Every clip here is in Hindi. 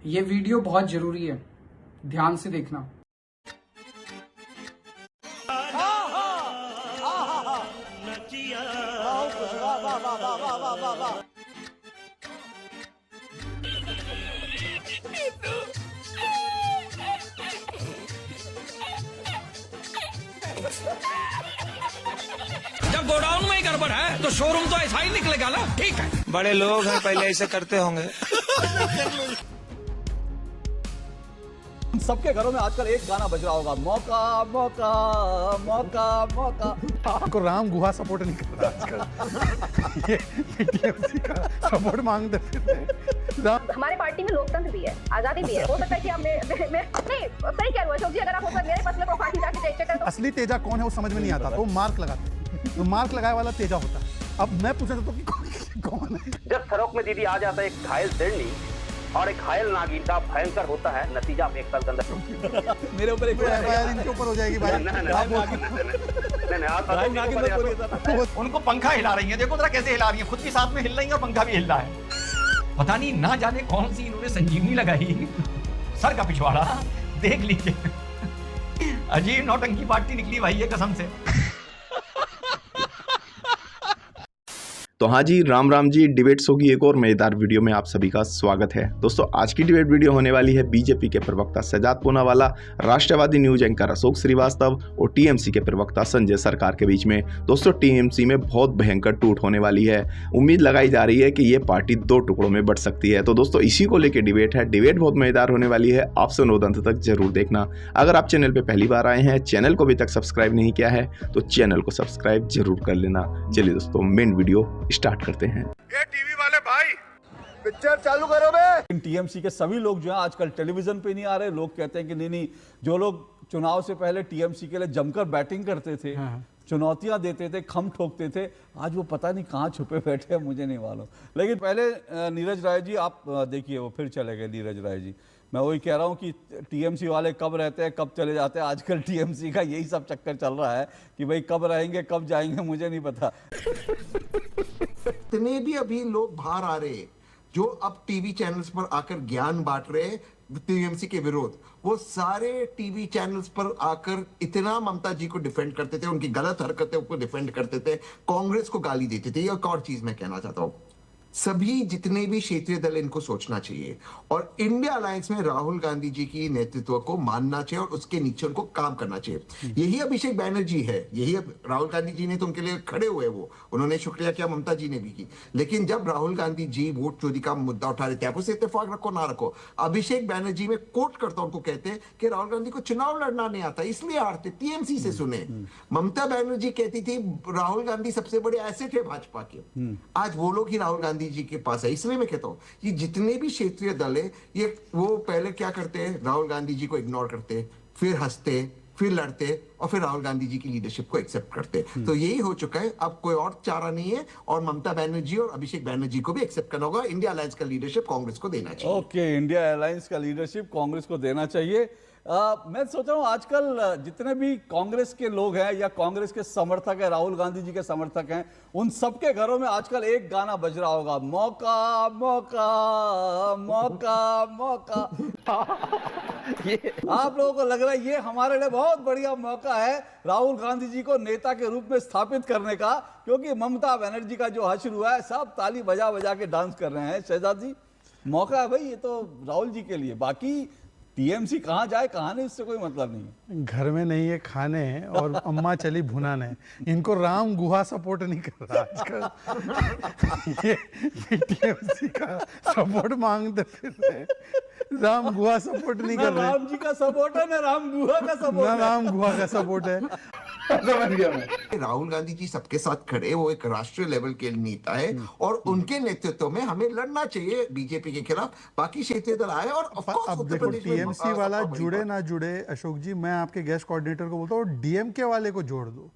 ये वीडियो बहुत जरूरी है, ध्यान से देखना। जब गोडाउन में ही गड़बड़ है तो शोरूम तो ऐसा ही निकलेगा ना। ठीक है, बड़े लोग हैं, पहले ऐसे करते होंगे। सबके घरों में आजकल एक गाना बज रहा होगा, मौका मौका मौका मौका। आपको राम गुहा सपोर्ट नहीं कर रहा आजकल। ये टीएमसी का सपोर्ट मांगते फिरते। हमारे पार्टी में लोकतंत्र भी है, आजादी भी है। हो सकता है कि हमने नहीं सही कह रहे हो अशोक जी, अगर आप मेरे मसले को काटी जाके चेक करें तो असली तेजा कौन है वो समझ में नहीं आता, तो मार्क लगाते, तो मार्क लगाए वाला तेजा होता है। अब मैं पूछा था कि कौन है। जब सड़क में दीदी आ जाता है एक घायल शेरनी और एक घायल नागिन का भयंकर होता है नतीजा एक साल के अंदर। मेरे ऊपर एक इनके ऊपर हो जाएगी भाई। उनको पंखा हिला रही है, देखो जरा कैसे हिला रही है, खुद भी साथ में हिल रही है और पंखा भी हिल रहा है। पता नहीं ना जाने कौन सी इन्होंने संजीवनी लगाई सर का पिछवाड़ा, देख लीजिए। अजीब नौटंकी पार्टी निकली भाई ये, कसम से। तो हाँ जी, राम राम जी। डिबेट शो की एक और मजेदार वीडियो में आप सभी का स्वागत है। दोस्तों आज की डिबेट वीडियो होने वाली है बीजेपी के प्रवक्ता सजाद पूनावाला, राष्ट्रवादी न्यूज एंकर अशोक श्रीवास्तव और टीएमसी के प्रवक्ता संजय सरकार के बीच में। दोस्तों टीएमसी में बहुत भयंकर टूट होने वाली है। उम्मीद लगाई जा रही है कि ये पार्टी दो टुकड़ों में बंट सकती है। तो दोस्तों इसी को लेकर डिबेट है। डिबेट बहुत मजेदार होने वाली है, आप सुनो अंत तक जरूर देखना। अगर आप चैनल पर पहली बार आए हैं, चैनल को अभी तक सब्सक्राइब नहीं किया है तो चैनल को सब्सक्राइब जरूर कर लेना। चलिए दोस्तों मेन वीडियो स्टार्ट करते हैं। ये टीवी वाले भाई पिक्चर चालू करो बे। टीएमसी के सभी लोग जो है आजकल टेलीविजन पे नहीं आ रहे। लोग कहते हैं कि नहीं, जो लोग चुनाव से पहले टीएमसी के लिए जमकर बैटिंग करते थे, चुनौतियां देते थे, खम ठोकते थे, आज वो पता नहीं कहाँ छुपे बैठे हैं, मुझे नहीं मालूम। लेकिन पहले नीरज राय जी, आप देखिए वो फिर चले गए नीरज राय जी। मैं वही कह रहा हूँ कि टीएमसी वाले कब रहते हैं कब चले जाते हैं। आजकल टीएमसी का यही सब चक्कर चल रहा है कि भाई कब रहेंगे कब जाएंगे, मुझे नहीं पता। इतने भी अभी लोग बाहर आ रहे जो अब टीवी चैनल्स पर आकर ज्ञान बांट रहे टीएमसी के विरोध, वो सारे टीवी चैनल्स पर आकर इतना ममता जी को डिफेंड करते थे, उनकी गलत हरकतों को डिफेंड करते थे, कांग्रेस को गाली देते थे। एक और चीज मैं कहना चाहता हूं, सभी जितने भी क्षेत्रीय दल इनको सोचना चाहिए और इंडिया अलायंस में राहुल गांधी जी की नेतृत्व को मानना चाहिए और उसके नीचे उनको काम करना चाहिए। यही अभिषेक बैनर्जी है, यही राहुल गांधी जी ने तो उनके लिए खड़े हुए, वो उन्होंने शुक्रिया किया, ममता जी ने भी की। लेकिन जब राहुल गांधी जी वोट चोरी का मुद्दा उठा रहे थे, आप उसे इत्तेफाक रखो ना रखो, अभिषेक बैनर्जी में कोट करता उनको कहते हैं कि राहुल गांधी को चुनाव लड़ना नहीं आता इसलिए हारते। टीएमसी से सुने, ममता बनर्जी कहती थी राहुल गांधी सबसे बड़े एसेट है भाजपा के। आज वो लोग ही राहुल गांधी जी के पास है। इसलिए मैं कहता हूं ये जितने भी क्षेत्रीय दल है, ये वो पहले क्या करते हैं, राहुल गांधी जी को इग्नोर करते, फिर हंसते, फिर लड़ते और फिर राहुल गांधी जी की लीडरशिप को एक्सेप्ट करते। तो यही हो चुका है, अब कोई और चारा नहीं है और ममता बनर्जी और अभिषेक बैनर्जी को भी एक्सेप्ट करना होगा। इंडिया अलायंस का लीडरशिप कांग्रेस को देना चाहिए। ओके, इंडिया अलायंस का लीडरशिप कांग्रेस को देना चाहिए। मैं सोच रहा हूँ आजकल जितने भी कांग्रेस के लोग हैं या कांग्रेस के समर्थक हैं, राहुल गांधी जी के समर्थक हैं, उन सबके घरों में आजकल एक गाना बज रहा होगा, मौका मौका मौका मौका। ये आप लोगों को लग रहा है ये हमारे लिए बहुत बढ़िया मौका है राहुल गांधी जी को नेता के रूप में स्थापित करने का, क्योंकि ममता बनर्जी का जो हश्र हुआ है, सब ताली बजा बजा के डांस कर रहे हैं। शहजाद जी, मौका है भाई ये तो राहुल जी के लिए। बाकी टीएमसी कहाँ जाए कहाँ नहीं, इससे कोई मतलब नहीं। घर में नहीं है खाने और अम्मा चली भुनाने, इनको राम गुहा सपोर्ट नहीं कर रहा आजकल। ये टीएमसी का सपोर्ट मांगते फिरते, राम गुहा सपोर्ट नहीं कर रहे। राम जी का सपोर्ट है ना राम गुहा का सपोर्ट है, राम गुहा का सपोर्ट है। राहुल गांधी जी सबके साथ खड़े, वो एक राष्ट्रीय लेवल के नेता है और उनके नेतृत्व में हमें लड़ना चाहिए बीजेपी के खिलाफ। बाकी क्षेत्रीय दल आए और अब देखो टीएमसी वाला जुड़े ना जुड़े, अशोक जी मैं आपके गेस्ट कोऑर्डिनेटर को बोलता हूँ डीएमके वाले को जोड़ दो।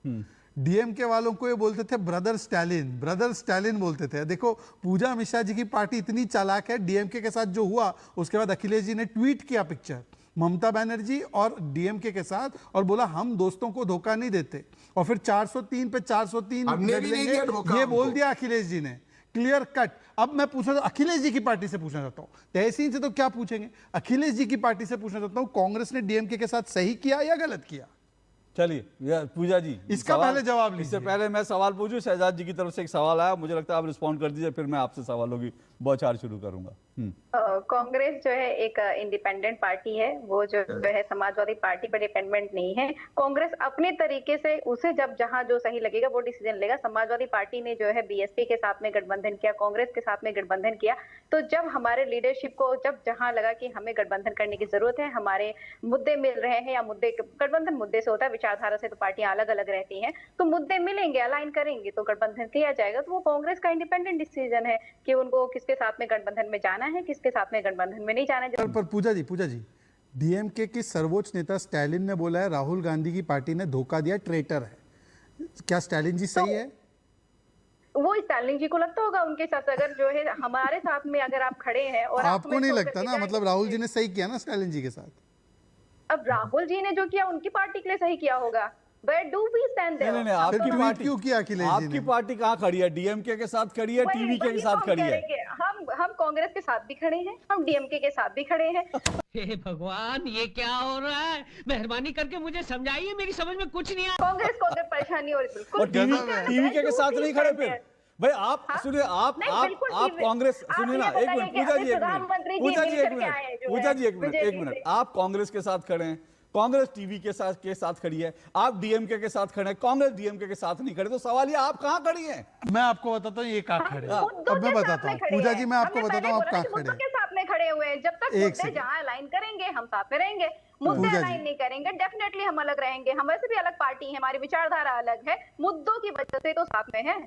डीएमके वालों को ये बोलते थे ब्रदर स्टैलिन बोलते थे। देखो पूजा मिश्रा जी की पार्टी इतनी चालाक है, डीएमके के साथ जो हुआ उसके बाद अखिलेश जी ने ट्वीट किया पिक्चर ममता बनर्जी और डीएमके के साथ और बोला हम दोस्तों को धोखा नहीं देते, और फिर 403 पे 403 ये बोल दिया अखिलेश जी ने क्लियर कट। अब मैं पूछना था अखिलेश जी की पार्टी से पूछना चाहता हूं, तहसीन से तो क्या पूछेंगे, अखिलेश जी की पार्टी से पूछना चाहता हूं, कांग्रेस ने डीएमके के साथ सही किया या गलत किया? चलिए पूजा जी इसका पहले जवाब लीजिए। इससे पहले मैं सवाल पूछूं, शहजाद जी की तरफ से एक सवाल आया, मुझे लगता है आप रिस्पॉन्ड कर दीजिए, फिर मैं आपसे सवालों की बौछार शुरू करूंगा। कांग्रेस जो है एक इंडिपेंडेंट पार्टी है, वो जो है समाजवादी पार्टी पर डिपेंडेंट नहीं है। कांग्रेस अपने तरीके से उसे जब जहां जो सही लगेगा वो डिसीजन लेगा। समाजवादी पार्टी ने जो है बीएसपी के साथ में गठबंधन किया, कांग्रेस के साथ में गठबंधन किया, तो जब हमारे लीडरशिप को जब जहां लगा कि हमें गठबंधन करने की जरूरत है, हमारे मुद्दे मिल रहे हैं, या मुद्दे गठबंधन मुद्दे से होता है, विचारधारा से तो पार्टियां अलग अलग रहती हैं, तो मुद्दे मिलेंगे, अलाइन करेंगे तो गठबंधन किया जाएगा। तो वो कांग्रेस का इंडिपेंडेंट डिसीजन है कि उनको किसके साथ में गठबंधन में जाना है, किसके साथ में गठबंधन में नहीं जाना है। पर पूजा जी डीएमके की सर्वोच्च नेता स्टैलिन ने बोला है राहुल गांधी की पार्टी ने धोखा दिया, ट्रेटर है। क्या स्टैलिन जी सही है? वो स्टालिन जी को लगता होगा उनके साथ, अगर जो है हमारे साथ में अगर आप खड़े हैं और आपको नहीं लगता ना, मतलब राहुल जी ने सही किया ना स्टैलिन जी के साथ? अब राहुल जी ने जो किया उनकी पार्टी के लिए सही किया होगा। Where do we stand there? नहीं, आपकी ट्वीट पार्टी क्यों किया अखिलेश जी आपकी ने? पार्टी कहाँ खड़ी है? डीएमके के साथ खड़ी है, वही- टीवीके के वही साथ हम खड़ी है? करेंगे। हम कांग्रेस के साथ भी खड़े हैं, हम डीएमके के साथ भी खड़े हैं। हे भगवान, ये क्या हो रहा है? मेहरबानी करके मुझे समझाइए, मेरी समझ में कुछ नहीं आ कांग्रेस को अगर परेशानी हो रही बिल्कुल और टीवीके के साथ नहीं खड़े फिर? भाई आप सुनिए, आप कांग्रेस, सुनिए ना, एक मिनट पूजा जी, एक मिनट पूजा जी, एक मिनट पूजा जी, एक मिनट आप कांग्रेस के साथ खड़े हैं, कांग्रेस टीवी के साथ खड़ी है, आप डीएमके के साथ खड़े हैं, कांग्रेस डीएमके के साथ नहीं खड़े, तो सवाल ये आप कहाँ खड़ी हैं? मैं आपको बताता हूँ ये कहाँ खड़े हैं। अब मैं बताता हूँ पूजा जी, मैं आपको बताता हूँ आप कहाँ खड़े हैं। के साथ में खड़े हुए हैं, जब तक मुद्दे जहाँ अलाइन करेंगे हम साथ में रहेंगे, मुद्दे अलाइन नहीं करेंगे डेफिनेटली हम अलग रहेंगे। हम वैसे भी अलग पार्टी है, हमारी विचारधारा अलग है, मुद्दों की वजह से तो साथ में है।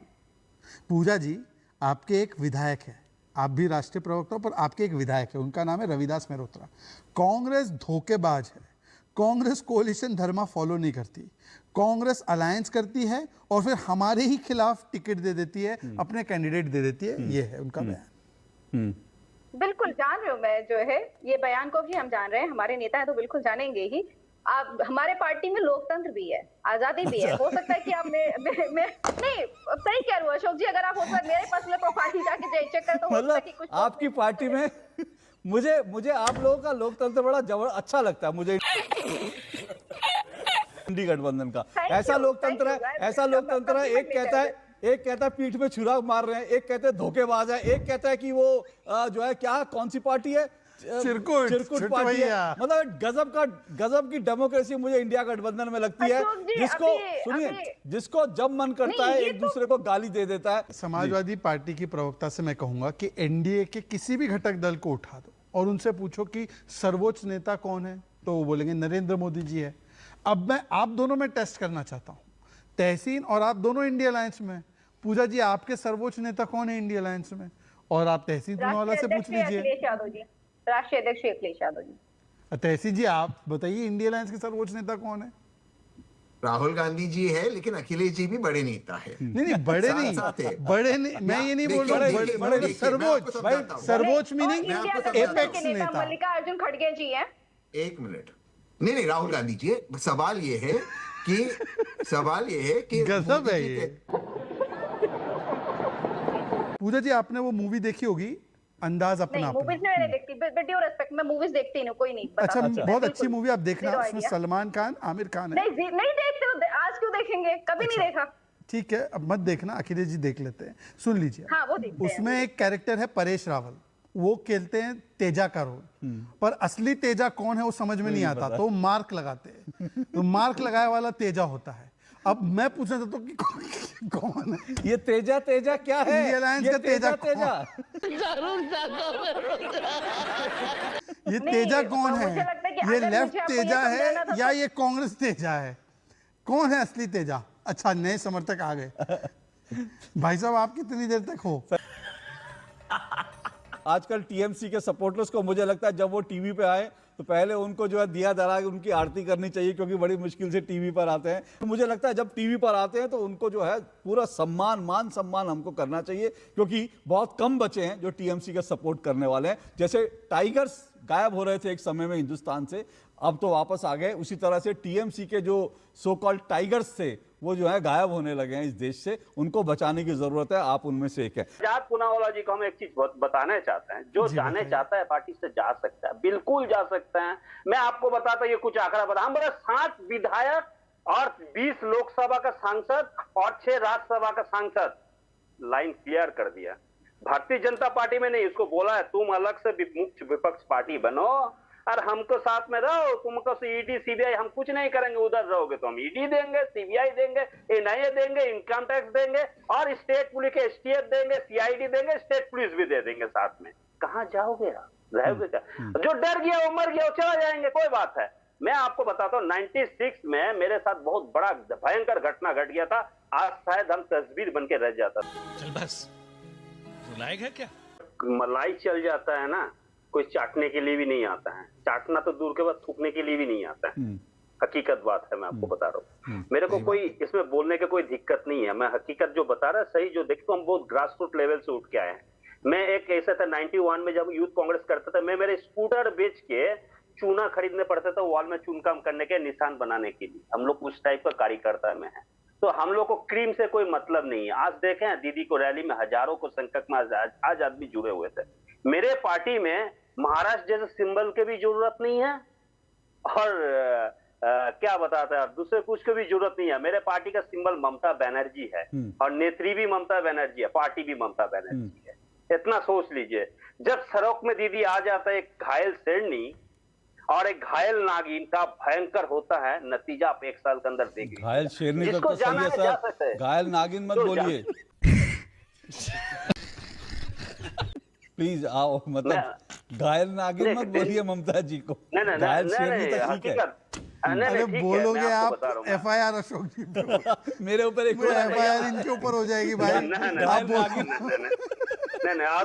पूजा जी आपके एक विधायक है, आप भी राष्ट्रीय प्रवक्ता हो, पर आपके एक विधायक है, उनका नाम है रविदास मेहरोत्रा। कांग्रेस धोखेबाज है, कांग्रेस कोalition धर्मा फॉलो नहीं करती, कांग्रेस अलायंस करती है और फिर हमारे ही खिलाफ टिकट दे देती है, अपने कैंडिडेट दे देती है, ये है उनका बयान। बिल्कुल जान रहे हो, मैं जो है ये बयान को भी हम जान रहे हैं, हमारे नेता है तो बिल्कुल जानेंगे ही। आप हमारे पार्टी में लोकतंत्र भी है, आजादी भी है। हो सकता है कि आप नहीं सही कह रहे हो अशोक जी, अगर आप हो सकता मेरे पर्सनल प्रोफाइल जाके चेक कर, तो हो सकता है कि कुछ आपकी पार्टी में मुझे आप लोगों का लोकतंत्र बड़ा अच्छा लगता है मुझे। इंडी गठबंधन का ऐसा लोकतंत्र है, एक कहता है पीठ में छुरा मार रहे हैं, एक कहते हैं धोखेबाज है, एक कहता है कि वो जो है क्या कौन सी पार्टी है, चिरकुट पार्टी है। मतलब गजब की डेमोक्रेसी मुझे इंडिया गठबंधन में लगती है, जिसको जब मन करता है एक दूसरे को गाली दे देता है। समाजवादी पार्टी की प्रवक्ता से मैं कहूंगा कि एनडीए के किसी भी घटक दल को उठा दो और उनसे पूछो कि सर्वोच्च नेता कौन है, तो वो बोलेंगे नरेंद्र मोदी जी है। अब मैं आप दोनों में टेस्ट करना चाहता हूं, तहसीन और आप दोनों इंडिया अलायंस में, पूजा जी आपके सर्वोच्च नेता कौन है इंडिया अलायंस में, और आप तहसीन पूनावाला से पूछ लीजिए। राष्ट्रीय अध्यक्ष अखिलेश यादव जी। तहसीन जी आप बताइए इंडिया अलायंस के सर्वोच्च नेता कौन है? राहुल गांधी जी है, लेकिन अखिलेश जी भी बड़े नेता है। नहीं बड़े नहीं, मैं ये नहीं बोल रहा हूँ, सर्वोच्च मीनिंग एपेक्स नेता। मल्लिकार्जुन खड़गे जी हैं। एक मिनट, नहीं राहुल गांधी जी है। सवाल ये है कि गजब है ये। पूजा जी आपने वो मूवी देखी होगी अंदाज अपना? मूवीज नहीं देखती, विद ड्यू रिस्पेक्ट मैं मूवीज देखती नहीं, कोई नहीं। अच्छा, बहुत अच्छी मूवी आप देखना, उसमें सलमान खान, आमिर खान है। नहीं देखते, आज क्यों देखेंगे, कभी नहीं देखा। ठीक है, अब मत देखना, अखिलेश जी देख लेते हैं, सुन लीजिए। हाँ, वो देखते हैं। उसमें एक कैरेक्टर है परेश रावल, वो खेलते हैं तेजा का रोल, पर असली तेजा कौन है वो समझ में नहीं आता, तो मार्क लगाते हैं, तो मार्क लगाया वाला तेजा होता है। अब मैं पूछना चाहता हूँ कि कौन है ये तेजा क्या है? इंडिया अलायंस का तेजा ये तेजा कौन है? ये लेफ्ट तेजा है या ये कांग्रेस तेजा है? कौन है असली तेजा? अच्छा, नए समर्थक आ गए। भाई साहब आप कितनी देर तक हो? आजकल टीएमसी के सपोर्टर्स को मुझे लगता है जब वो टीवी पे आए तो पहले उनको जो है दिया जला के उनकी आरती करनी चाहिए, क्योंकि बड़ी मुश्किल से टीवी पर आते हैं। तो मुझे लगता है जब टीवी पर आते हैं तो उनको जो है पूरा मान सम्मान हमको करना चाहिए, क्योंकि बहुत कम बचे हैं जो टीएमसी का सपोर्ट करने वाले हैं। जैसे टाइगर्स गायब हो रहे थे एक समय में हिंदुस्तान से, अब तो वापस आ गए। उसी तरह से टीएमसी के जो सो कॉल्ड टाइगर्स थे वो जो है गायब होने लगे हैं इस देश से, उनको बचाने की जरूरत है। आप उनमें से एक है। सजाद पूनावाला जी को हम एक चीज बताना चाहते हैं, जो जाने चाहता है पार्टी से जा सकता है, बिल्कुल जा सकते हैं। मैं आपको बताता ये कुछ आंकड़ा बता, हमारे 60 विधायक और 20 लोकसभा का सांसद और 6 राज्यसभा का सांसद, लाइन क्लियर कर दिया। भारतीय जनता पार्टी में नहीं, इसको बोला है तुम अलग से मुख्य विपक्ष पार्टी बनो और हमको साथ में रहो, तुमको ईडी सीबीआई हम कुछ नहीं करेंगे, उधर रहोगे तो हम ईडी देंगे, सीबीआई देंगे, एनआईए देंगे, इनकम टैक्स देंगे और स्टेट पुलिस के एसटीएफ देंगे, सीआईडी देंगे, स्टेट पुलिस भी दे देंगे साथ में। कहां जाओगे आप, रहोगे क्या? जो डर गया वो मर गया, वो चला जाएंगे, कोई बात है। मैं आपको बताता हूँ 96 में मेरे साथ बहुत बड़ा भयंकर घटना घट गया था। आज शायद हम तस्वीर बन के रह जाता था। चल बस, रुलाएग है क्या? मलाई चल जाता है ना, कोई चाटने के लिए भी नहीं आता है, चाटना तो दूर के बाद थूकने के लिए भी नहीं आता है। हकीकत बात है, मैं आपको बता रहा हूँ। मेरे को कोई इसमें बोलने की कोई दिक्कत नहीं है, मैं हकीकत जो बता रहा है सही जो देखता हूँ। हम बहुत ग्रास रूट लेवल से उठ के आए हैं। मैं एक ऐसा था 91 में जब यूथ कांग्रेस करता था, मैं मेरे स्कूटर बेच के चूना खरीदने पड़ता था वॉल में चुनकाम करने के निशान बनाने के लिए। हम लोग उस टाइप का कार्यकर्ता में है, तो हम लोग को क्रीम से कोई मतलब नहीं है। आज देखें दीदी को रैली में हजारों को संख्यक में आज आदमी जुड़े हुए थे। मेरे पार्टी में महाराष्ट्र जैसे सिंबल की भी जरूरत नहीं है और क्या बताता है दूसरे कुछ की भी जरूरत नहीं है। मेरे पार्टी का सिंबल ममता बनर्जी है और नेत्री भी ममता बनर्जी है, पार्टी भी ममता बनर्जी है। इतना सोच लीजिए, जब सड़क में दीदी आ जाता है एक घायल शेरनी और एक घायल नागिन का भयंकर होता है नतीजा आप 1 साल के अंदर देख घायल शेरनी तो सही है सर, घायल नागिन मत बोलिए प्लीज। आओ मतलब घायल नागिन मत बोलिए ममता जी को, घायल शेरनी तो ठीक है। अरे बोलोगे आप एफआईआर अशोक जी मेरे ऊपर एक एफआईआर इनके ऊपर हो जाएगी भाई। आप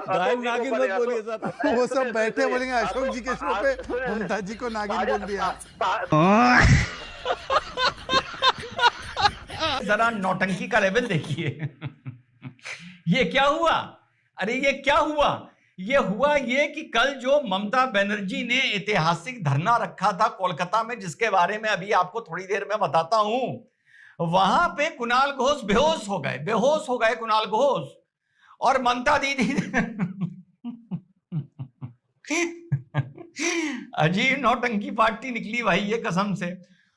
घायल नागिन मत बोलिए सर। वो सब बैठे बोलेंगे अशोक जी के शो पे ममता जी को नागिन बोल दिया। जरा नौटंकी का लेवल देखिए। ये क्या हुआ? अरे ये क्या हुआ? ये हुआ ये कि कल जो ममता बनर्जी ने ऐतिहासिक धरना रखा था कोलकाता में, जिसके बारे में अभी आपको थोड़ी देर में बताता हूं, वहां पे कुणाल घोष बेहोश हो गए कुणाल घोष और ममता दीदी अजीब नौटंकी पार्टी निकली भाई ये कसम से।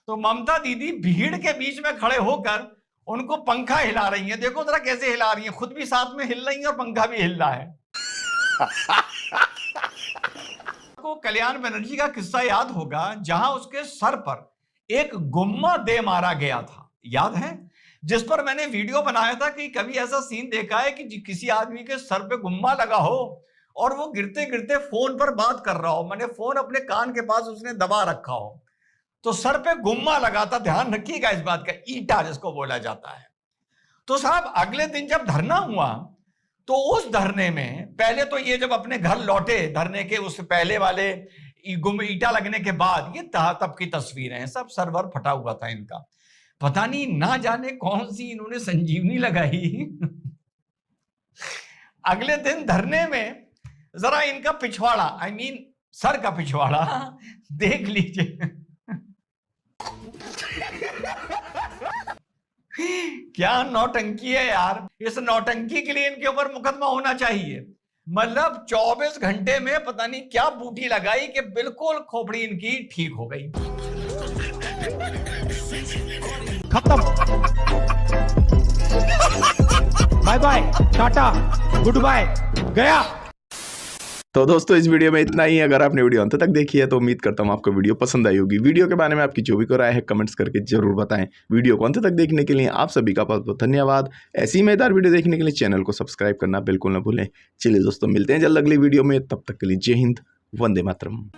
तो ममता दीदी भीड़ के बीच में खड़े होकर उनको पंखा हिला रही हैं। देखो जरा कैसे हिला रही हैं, खुद भी साथ में हिल रही हैं और पंखा भी हिल रहा है। को कल्याण बनर्जी का किस्सा याद होगा जहां उसके सर पर एक गुम्मा दे मारा गया था, याद है? जिस पर मैंने वीडियो बनाया था कि कभी ऐसा सीन देखा है कि किसी आदमी के सर पे गुम्मा लगा हो और वो गिरते गिरते फोन पर बात कर रहा हो, मैंने फोन अपने कान के पास उसने दबा रखा हो, तो सर पे गुम्मा लगा था। ध्यान रखिएगा इस बात का, ईटा जिसको बोला जाता है। तो साहब अगले दिन जब धरना हुआ तो उस धरने में पहले तो ये जब अपने घर लौटे धरने के उस पहले वाले ईटा लगने के बाद, ये तब की तस्वीरें हैं, सब सर्वर फटा हुआ था इनका। पता नहीं ना जाने कौन सी इन्होंने संजीवनी लगाई। अगले दिन धरने में जरा इनका पिछवाड़ा, आई मीन सर का पिछवाड़ा देख लीजिए। क्या नौटंकी है यार। इस नौटंकी के लिए इनके ऊपर मुकदमा होना चाहिए। मतलब 24 घंटे में पता नहीं क्या बूटी लगाई कि बिल्कुल खोपड़ी इनकी ठीक हो गई। खत्म, bye bye, tata, good bye, गया। तो दोस्तों इस वीडियो में इतना ही। अगर आपने वीडियो अंत तक देखी है तो उम्मीद करता हूँ आपको वीडियो पसंद आई होगी। वीडियो के बारे में आपकी जो भी कोई राय है कमेंट्स करके जरूर बताएं। वीडियो को अंत तक देखने के लिए आप सभी का बहुत बहुत धन्यवाद। ऐसी मजेदार वीडियो देखने के लिए चैनल को सब्सक्राइब करना बिल्कुल ना भूलें। चलिए दोस्तों मिलते हैं जल्द अगली वीडियो में, तब तक के लिए जय हिंद, वंदे मातरम।